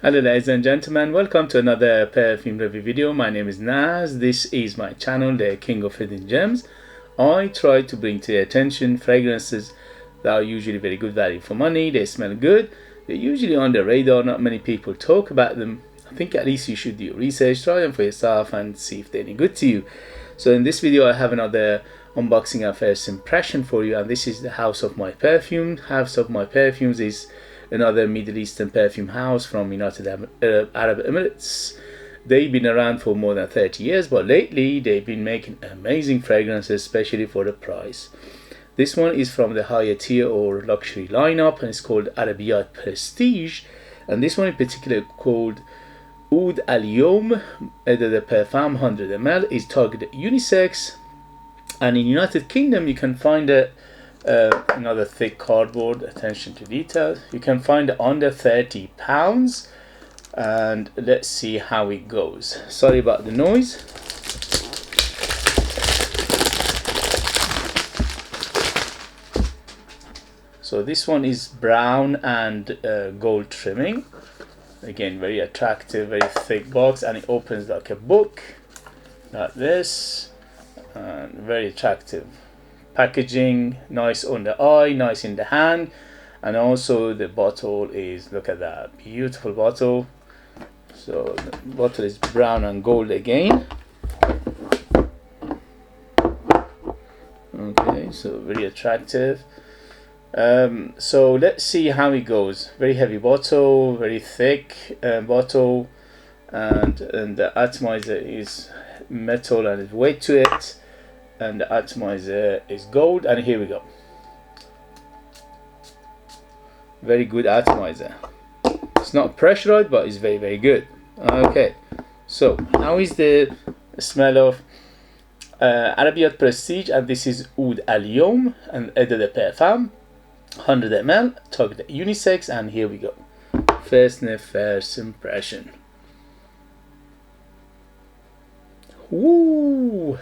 Hello ladies and gentlemen, welcome to another perfume review video. My name is Naz. This is my channel, the King of Hidden Gems. I try to bring to your attention fragrances that are usually very good value for money. They smell good, they're usually on the radar, not many people talk about them. I think at least you should do your research, try them for yourself and see if they're any good to you. So in this video I have another unboxing and first impression for you, and this is the House of My Perfume. House of My Perfumes is another Middle Eastern perfume house from United Arab Emirates. They've been around for more than 30 years, but lately they've been making amazing fragrances, especially for the price. This one is from the higher tier or luxury lineup, and it's called Arabiyat Prestige. And this one in particular called Oud Al Youm, the Parfum 100 ml, is targeted unisex. And in United Kingdom you can find it another thick cardboard, attention to detail. You can find it under £30, and let's see how it goes. Sorry about the noise. So this one is brown and gold trimming. Again, very attractive, very thick box, and it opens like a book, like this, and very attractive packaging, nice on the eye, nice in the hand. And also the bottle is, look at that, beautiful bottle. So the bottle is brown and gold again. Okay, so very attractive. So let's see how it goes. Very heavy bottle, very thick bottle, and the atomizer is metal and there's weight to it, and the atomizer is gold. And here we go, very good atomizer. It's not pressurized, but it's very good. Okay, so how is the smell of Arabiyat Prestige? And this is Oud Al Youm and Eau de Parfum 100 ml, targeted unisex. And here we go, first sniff, first impression. Ooh,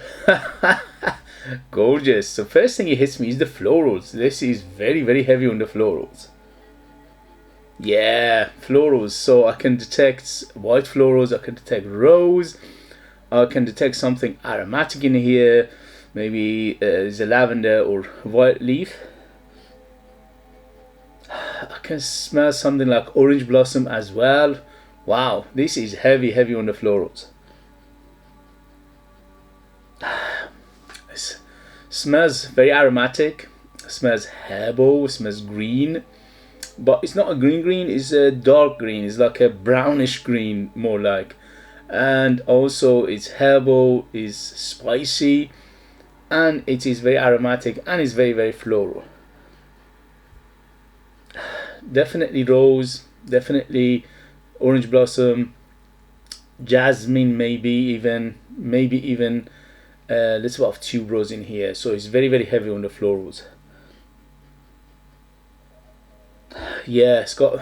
gorgeous. So first thing it hits me is the florals. This is very heavy on the florals. Yeah, florals. So I can detect white florals, I can detect rose, I can detect something aromatic in here. Maybe there's a lavender or white leaf. I can smell something like orange blossom as well. Wow, this is heavy on the florals. It smells very aromatic, smells herbal, smells green, but it's not a green, it's a dark green. It's like a brownish green, more like. And also it's herbal, is spicy, and it is very aromatic, and it's very floral. Definitely rose, definitely orange blossom, jasmine, maybe even let's have tuberose in here. So it's very heavy on the florals. Yeah, it's got,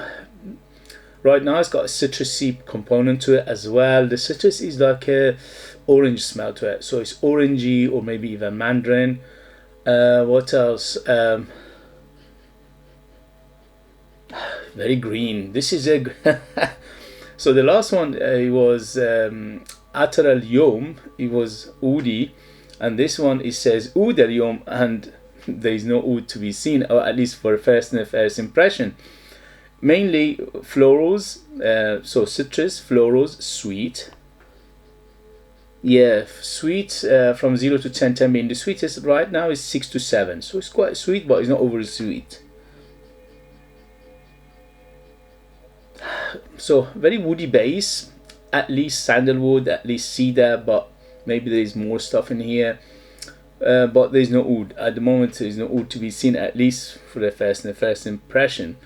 right now it's got a citrusy component to it as well. The citrus is like a orange smell to it, so it's orangey or maybe even mandarin. What else? Very green. This is a so the last one was Oud Al Youm. It was Oudi, and this one it says Oud Al Youm, and there is no oud to be seen, or at least for first impression. Mainly florals, so citrus, florals, sweet. Yeah, sweet, from 0 to 10, 10 being the sweetest. Right now is 6 to 7, so it's quite sweet, but it's not overly sweet. So very woody base, at least sandalwood, at least cedar, but maybe there is more stuff in here. But there is no oud at the moment. There is no oud to be seen, at least for the first impression.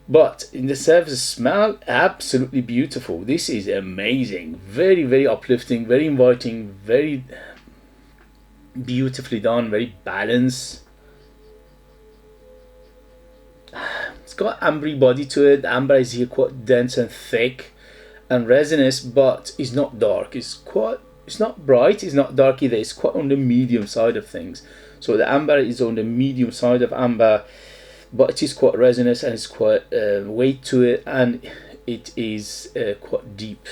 But in the surface smell, absolutely beautiful. This is amazing, very uplifting, very inviting, very beautifully done, very balanced. It's got ambery body to it. The amber is here quite dense and thick and resinous, but it's not dark. It's not bright, it's not dark either. It's quite on the medium side of things. So the amber is on the medium side of amber, but it is quite resinous and it's quite weight to it, and it is quite deep.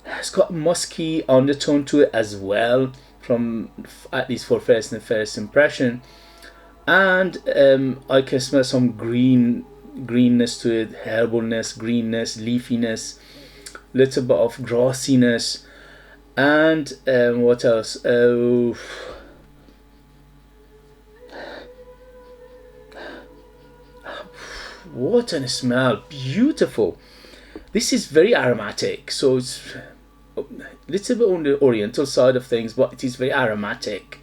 It's got musky undertone to it as well, from at least for first impression. And I can smell some greenness to it, herbalness, greenness, leafiness, little bit of grassiness, and what else? What a smell! Beautiful. This is very aromatic, so it's a little bit on the oriental side of things, but it is very aromatic.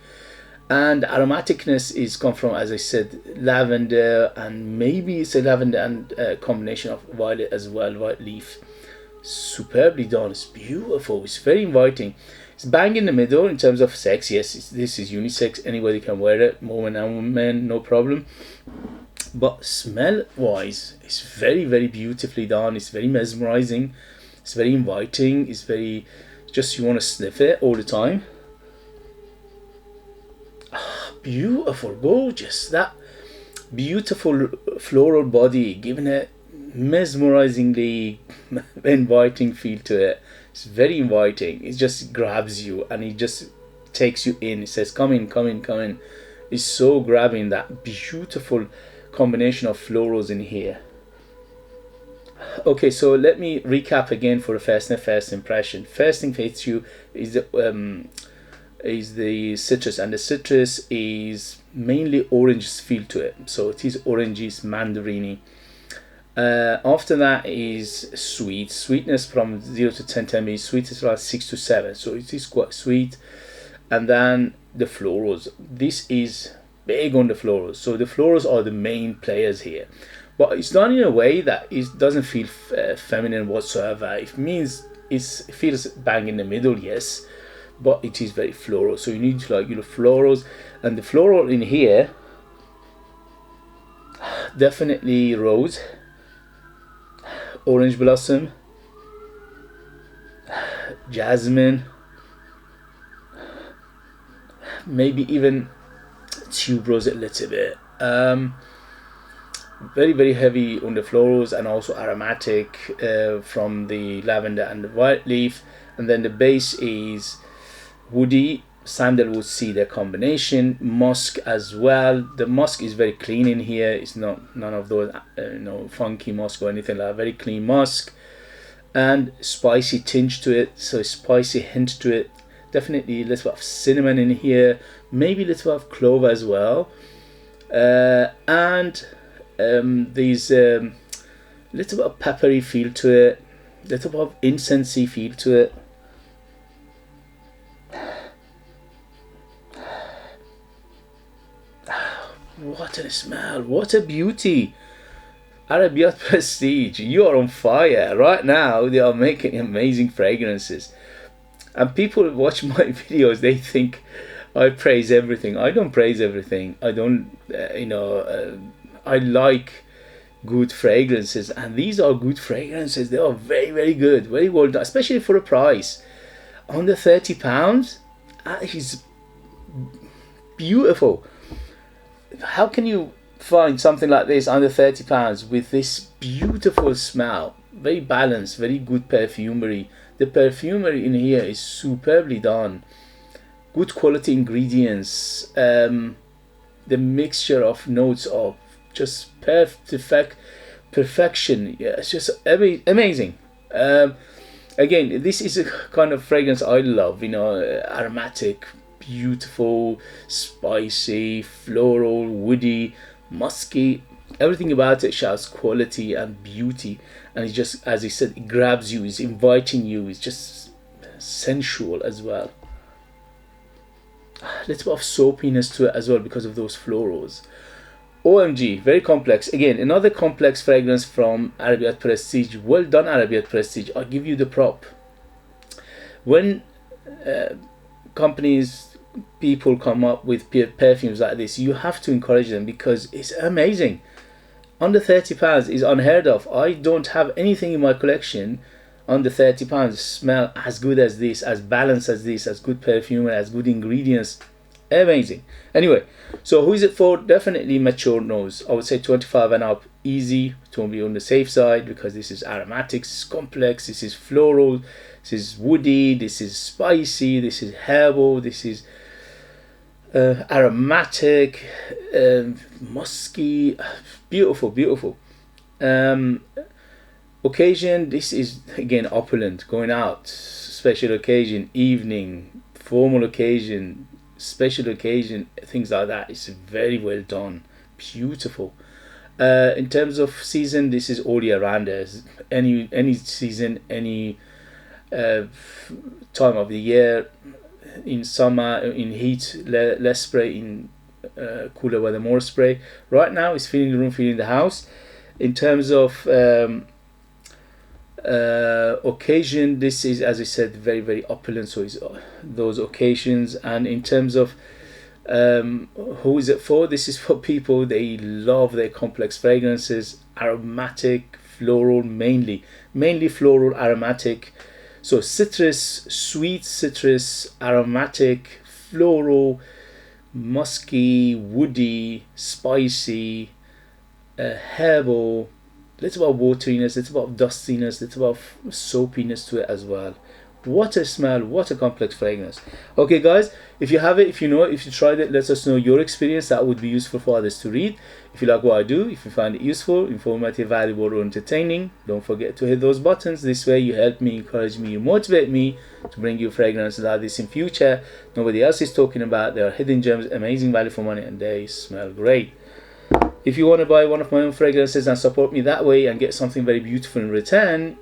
And aromaticness is come from, as I said, lavender, and maybe it's a lavender and a combination of violet as well, violet leaf. Superbly done. It's beautiful. It's very inviting. It's bang in the middle in terms of sex. Yes, this is unisex. Anybody can wear it, woman and men, no problem. But smell wise, it's very, very beautifully done. It's very mesmerizing. It's very inviting. It's very, just you want to sniff it all the time. Beautiful, gorgeous. That beautiful floral body, giving it mesmerizingly inviting feel to it. It's very inviting. It just grabs you and it just takes you in. It says, come in, come in, come in. It's so grabbing, that beautiful combination of florals in here. Okay, so let me recap again for the first impression. First thing hits you is the citrus, and the citrus is mainly orange feel to it, so it is oranges, mandarini. After that is sweetness from 0 to 10 is sweet is around 6 to 7, so it is quite sweet. And then the florals, this is big on the florals, so the florals are the main players here, but it's done in a way that it doesn't feel feminine whatsoever. It means it feels bang in the middle, yes, but it is very floral, so you need to like florals. And the floral in here, definitely rose, orange blossom, jasmine, maybe even tuberose a little bit. Very, very heavy on the florals, and also aromatic from the lavender and the violet leaf. And then the base is woody, sandalwood cedar combination, musk as well. The musk is very clean in here. It's not none of those funky musk or anything like that. Very clean musk, and spicy tinge to it, so spicy hint to it. Definitely a little bit of cinnamon in here, maybe a little bit of clove as well, and there's a little bit of peppery feel to it, little bit of incensey feel to it. What a smell, what a beauty. Arabiyat Prestige, you are on fire right now. They are making amazing fragrances, and people watch my videos, they think I praise everything. I don't praise everything. I don't I like good fragrances, and these are good fragrances. They are very, very good, very well done, especially for a price under £30. That is beautiful. How can you find something like this under £30 with this beautiful smell? Very balanced, very good perfumery. The perfumery in here is superbly done. Good quality ingredients. The mixture of notes are just perfection. Yeah, it's just amazing. Again, this is a kind of fragrance I love. Aromatic, beautiful, spicy, floral, woody, musky. Everything about it shouts quality and beauty, and it just, as I said, it grabs you, it's inviting you, it's just sensual as well. A little bit of soapiness to it as well because of those florals. OMG, very complex. Again, another complex fragrance from Arabiyat Prestige. Well done, Arabiyat Prestige. I'll give you the prop. When people come up with perfumes like this, you have to encourage them because it's amazing. Under £30 is unheard of. I don't have anything in my collection under £30 smell as good as this, as balanced as this, as good perfume, as good ingredients. Amazing. Anyway, so who is it for? Definitely mature nose. I would say 25 and up, easy to be on the safe side, because this is aromatics, this is complex, this is floral, this is woody, this is spicy, this is herbal, this is aromatic, musky, beautiful, beautiful. Occasion, this is again opulent, going out, special occasion, evening, formal occasion, special occasion, things like that. It's very well done, beautiful. In terms of season, this is all year round. Any season, any time of the year. In summer, in heat, less spray. In cooler weather, more spray. Right now, it's filling the room, filling the house. In terms of occasion, this is, as I said, very, very opulent, so it's those occasions. And in terms of who is it for, this is for people, they love their complex fragrances, aromatic, floral, mainly floral, aromatic. So citrus, sweet citrus, aromatic, floral, musky, woody, spicy, herbal. It's about wateriness, it's about dustiness, it's about soapiness to it as well. What a smell, what a complex fragrance. Okay guys, if you have it, if you know it, if you tried it, let us know your experience. That would be useful for others to read. If you like what I do, if you find it useful, informative, valuable, or entertaining, don't forget to hit those buttons. This way you help me, encourage me, you motivate me to bring you fragrances like this in future. Nobody else is talking about. They are hidden gems, amazing value for money, and they smell great. If you want to buy one of my own fragrances and support me that way and get something very beautiful in return,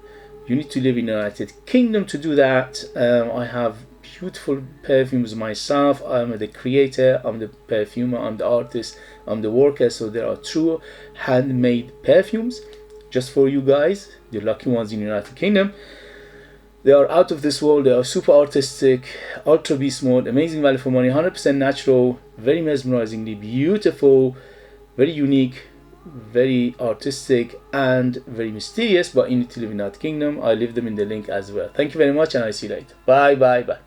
you need to live in the United Kingdom to do that. I have beautiful perfumes myself. I'm the creator, I'm the perfumer, I'm the artist, I'm the worker. So there are true handmade perfumes just for you guys, the lucky ones in the United Kingdom. They are out of this world. They are super artistic, ultra beast mode, amazing value for money, 100% natural, very mesmerizingly beautiful, very unique, very artistic, and very mysterious. But you need to live in that kingdom. I leave them in the link as well. Thank you very much, and I'll see you later. Bye bye bye.